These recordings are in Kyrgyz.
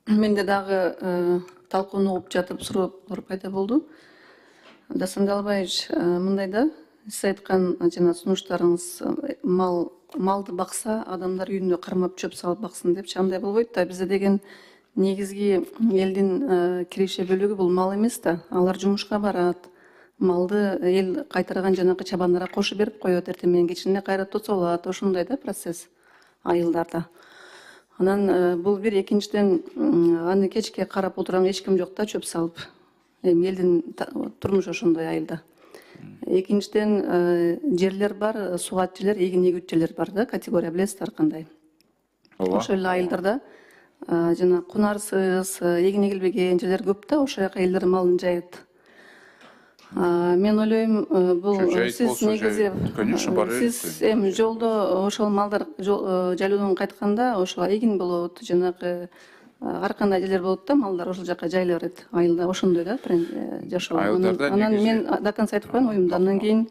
Менде дагы талкууну угуп жатып суроолор пайда болду. Дасан Далбаевич, мындай да, сиз айткан жана сунуштарыңыз малды бакса, адамдар үйүндө кармап чөп салып баксын депчи, андай болбойт да. Бизде деген негизги элдин киреше бөлүгү бул мал эмес да. Алар жумушка барат. Малды эл кайтарган жанакы чабандарга кошуп берип коет, эртең менен кечинде кайра тосолот. Ошондой да процесс айылдарда. Анан бул бир, экинчиден аны кечке карап отурган эч ким жок да, чөп салып. Эми элдин турмушу ошондой айылда. Экинчиден жерлер бар, сугат жерлер, эгин эгүүт жерлер бар да, категория билесиздер кандай. Ошол эле айылдарда жана кунарсыз, эгин эгилбеген жерлер көп да, ошол жака элдер малын жайат. Мен ойлойм, бул сиз негизи сиз эми жолдо ошол малдар жайлоодон кайтканда ошо эгин болот, жанагы ар кандай жерлер болот да, малдар ошол жака жайыла берет айылда. Ошондой да жашоо. Анан мен до конца айтып коеюн оюмду. Андан кийин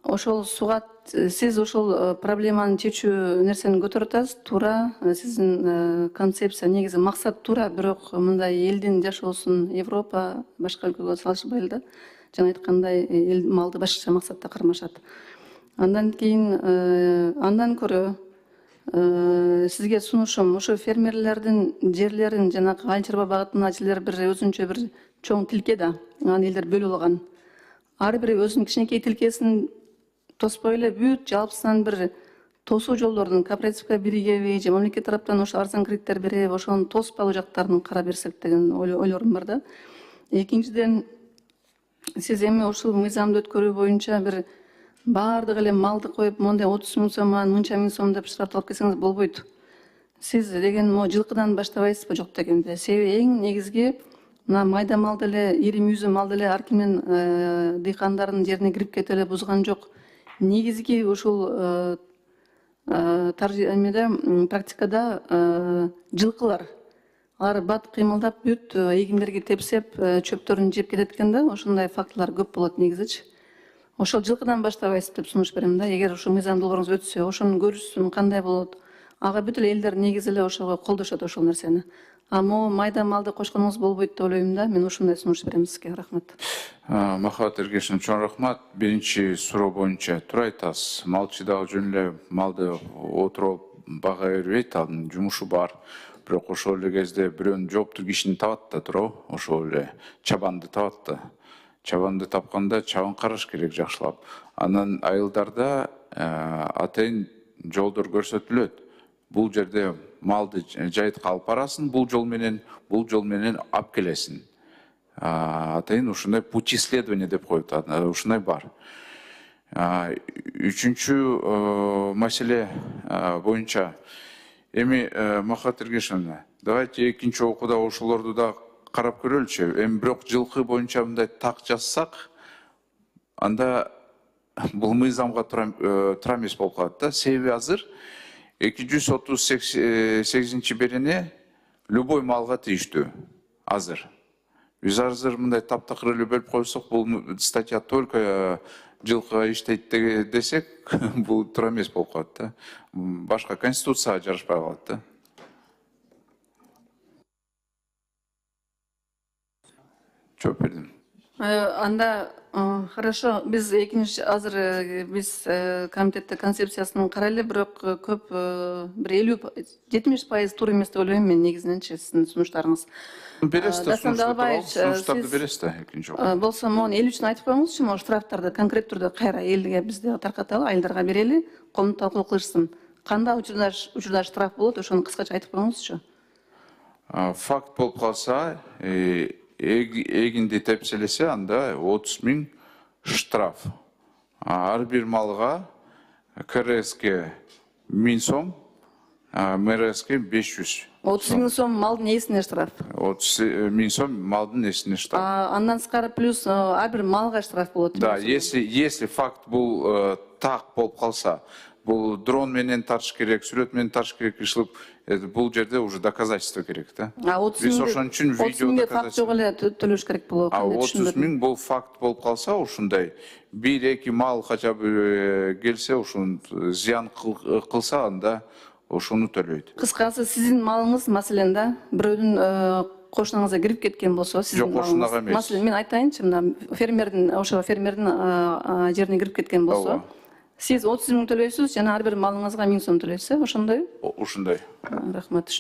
ошол сугат, сиз ошол проблеманы чечүү нерсени көтөрүп атасыз, туура. Сиздин концепция, негизи максат туура, бирок мындай элдин жашоосун Европа башка өлкөгө салышпайлы да. Жана айткандай, эл малды башкача максатта кармашат. Андан кийин андан көрө сизге сунушум, ошо фермерлердин жерлерин, жанагы айыл чарба багытына жерлер бир өзүнчө бир чоң тилке да. Аны элдер бөлүп алган. Ар бири өзүнүн кичинекей тилкесин тоспой эле бүт жалпысынан бир тосуу жолдордун кооперативге биригеби же мамлекет тараптан ошо арзан кредиттер береби, ошонун тоспалуу жактарын карап берсек деген ойлорум бар да. Экинчиден, сиз эми ушул мыйзамды өткөрүү боюнча бир баардык эле малды коюп, мондай 30 миң сомдон мынча миң сом деп штрафталып келсеңиз болбойт. Сиз деген могу жылкыдан баштабайсызбы, жок дегенде. Себеби эң негизги мына майда малды эле, ири мүйзү малды эле ар кимдин дыйкандардын жерине кирип кетип эле бузган жок. Негизги ушул практикада жылкылар, алар бат кыймылдап бүт эгиндерге тепсеп, чөптөрүн жеп кетет экен да. Ошондой фактылар көп болот негизичи. Ошол жылкыдан баштабайсыз деп сунуш берем да. Эгер ушул мыйзам долбооруңуз өтсө, ошонун көрүүсүн кандай болот? Ага бүт эле элдер негизи эле ошого колдошот ошол нерсени. Могу майда малды кошконуңуз болбойт деп ойлойм да. Мен ушундай сунуш берем сизге. Рахмат. Махабат Эргешовна, чоң рахмат. Биринчи суроо боюнча туура айтасыз. Малчы дагы жөн эле малды отуруп бага бербейт, анын жумушу бар. Бирок ошол эле кезде бирөөнүн жооптуу кишини табат да, туурабы? Ошол эле чабанды табат да. Чабанды тапканда чабан караш керек жакшылап. Анан айылдарда атайын жолдор көрсөтүлөт. Бул жерде малды жайытка алып барасың, бул жол менен алып келесиң. Атайын ушундай путь исследования деп коет, ушундай бар. Үчүнчү маселе боюнча эми Махабат Эргешовна, давайте экинчи окууда ошолорду да карап көрөлүчү. Эми бирок жылкы боюнча мындай так жазсак, анда бул мыйзамга туура эмес болуп калат да. Себеби азыр 238 берене любой малга тийиштүү азыр. Биз азыр мындай таптакыр эле бөлүп койсок, бул статья только жылкыга иштейт десек, бул туура эмес болуп калат да. Башка конституцияга жарашпай калат да. Жооп бердим. Анда хорошо, биз экинчи азыр биз комитетте концепциясын карайлы, бирок көп бир 50-70% туура эмес деп ойлойм мен негизиненчи сиздин сунуштарыңыз. Бересиз да, сунуштарды бересиз да экинчи окууда. Болсо могу эл үчүн айтып коюңузчу, могу штрафтарды конкрет түрдө кайра элге бизде таркаталы, айылдарга берели, коомдук талкуу кылышсын. Кандай учурда штраф болот, ошону кыскача айтып коюңузчу. Факт болуп калса, эгинди тепселесе, анда 30 миң штраф. Ар бир малга КРСке 1000 сом, МРСке 500. 30 миң сом малдын ээсине штраф. 30 миң сом малдын ээсине штраф. Андан сырткары плюс ар бир малга штраф болот. Да, если факт бул так болуп калса, бул дрон менен тартыш керек, сүрөт менен тартыш керек, ишилип, бул жерде уже доказательство керек да. Биз ошон үчүн видео доказательство. Факт жок эле төлөш керек болот. 30 миң бул факт болуп калса, ушундай 1-2 мал хотя бы келсе, ушун зыян кылса, анда ошону төлөйт. Кыскасы сиздин малыңыз маселен да бирөөнүн кошунаңызга кирип кеткен болсо, сиздин Жок, кошунага эмес. Маселен, мен айтайынчы, мына фермердин жерине кирип кеткен болсо, Ооба. сиз 30 000 төлөйсүз, жана ар бир малыңызга 1000 сом төлөйсүз, ошондой? Ушундай. Рахмат.